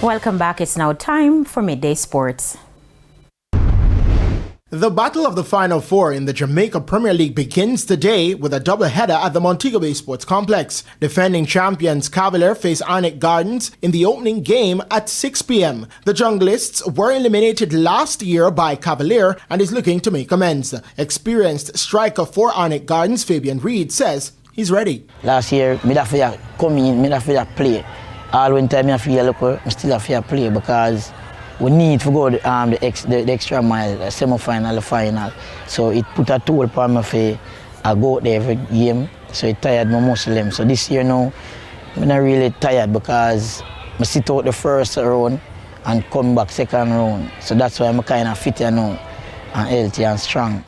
Welcome back. It's now time for Midday Sports. The battle of the Final Four in the Jamaica Premier League begins today with a doubleheader at the Montego Sports Complex. Defending champions Cavalier face Arnett Gardens in the opening game at 6 p.m. The Junglists were eliminated last year by Cavalier and is looking to make amends. Experienced striker for Arnett Gardens, Fabian Reed, says he's ready. Last year, I have to come in, I have to play. All when time I feel look, I still have to play because we need to go the extra mile, the semi-final, the final. So it put a toll upon me to go out there every game. So it tired my muscle. So this year now, I'm not really tired because I sit out the first round and come back second round. So that's why I'm kind of fit now and healthy and strong.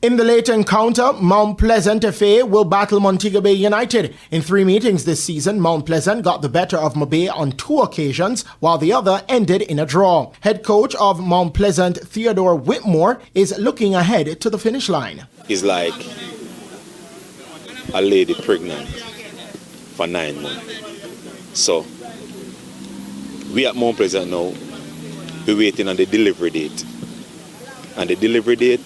In the late encounter, Mount Pleasant FA will battle Montego Bay United. In 3 meetings this season, Mount Pleasant got the better of Mobay on 2 occasions, while the other ended in a draw. Head coach of Mount Pleasant, Theodore Whitmore, is looking ahead to the finish line. It's like a lady pregnant for 9 months. So, we at Mount Pleasant now, we're waiting on the delivery date. And the delivery date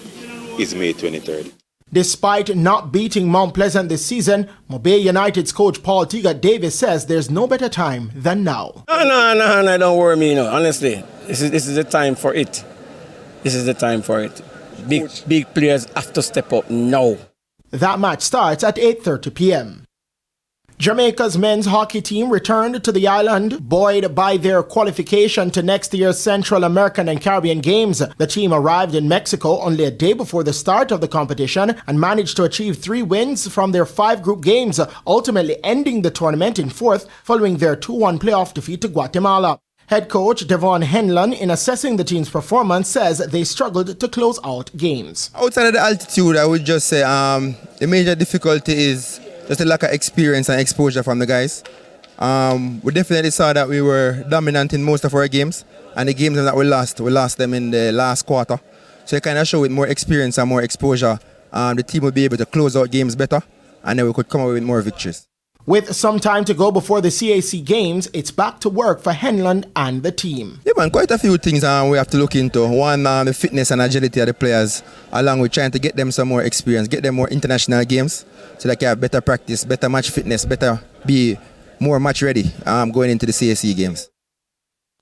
is May 23rd. Despite not beating Mount Pleasant this season, Mobay United's coach Paul Tiga Davis says there's no better time than now. No, don't worry me, honestly. This is the time for it. This is the time for it. Big players have to step up now. That match starts at 8:30 p.m. Jamaica's men's hockey team returned to the island, buoyed by their qualification to next year's Central American and Caribbean Games. The team arrived in Mexico only a day before the start of the competition and managed to achieve 3 wins from their 5 group games, ultimately ending the tournament in 4th following their 2-1 playoff defeat to Guatemala. Head coach Devon Henlon, in assessing the team's performance, says they struggled to close out games. Outside of the altitude, I would just say the major difficulty is just a lack of experience and exposure from the guys. We definitely saw that we were dominant in most of our games, and the games that we lost them in the last quarter. So it kind of showed with more experience and more exposure, the team will be able to close out games better, and then we could come up with more victories. With some time to go before the CAC Games, it's back to work for Henlon and the team. Yeah, man, quite a few things we have to look into. One, the fitness and agility of the players, along with trying to get them some more experience, get them more international games, so they can have better practice, better match fitness, better be more match ready going into the CAC Games.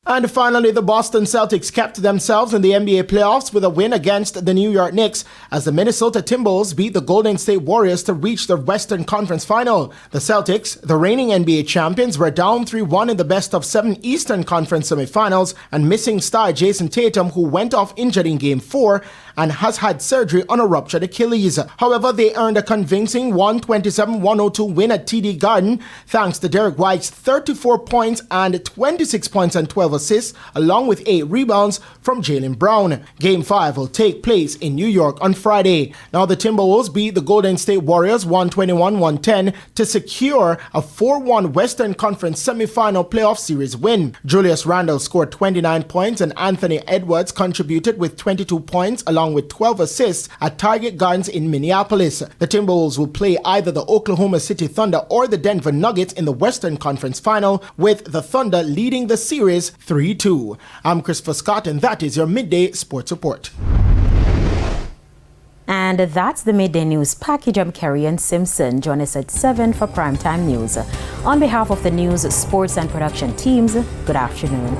And finally, the Boston Celtics kept themselves in the NBA playoffs with a win against the New York Knicks as the Minnesota Timberwolves beat the Golden State Warriors to reach the Western Conference Final. The Celtics, the reigning NBA champions, were down 3-1 in the best-of-7 Eastern Conference semifinals, and missing star Jason Tatum, who went off injured in Game 4 and has had surgery on a ruptured Achilles. However, they earned a convincing 127-102 win at TD Garden thanks to Derek White's 34 points and 26 points and 12 assists, along with 8 rebounds from Jaylen Brown. Game 5 will take place in New York on Friday. Now, the Timberwolves beat the Golden State Warriors 121-110 to secure a 4-1 Western Conference semifinal playoff series win. Julius Randle scored 29 points and Anthony Edwards contributed with 22 points along with 12 assists at Target Gardens in Minneapolis. The Timberwolves will play either the Oklahoma City Thunder or the Denver Nuggets in the Western Conference Final, with the Thunder leading the series 3-2. I'm Christopher Scott, and that is your Midday Sports Report. And that's the Midday News package. I'm Kerry and Simpson. Join us at 7 for Primetime News. On behalf of the news, sports and production teams, good afternoon.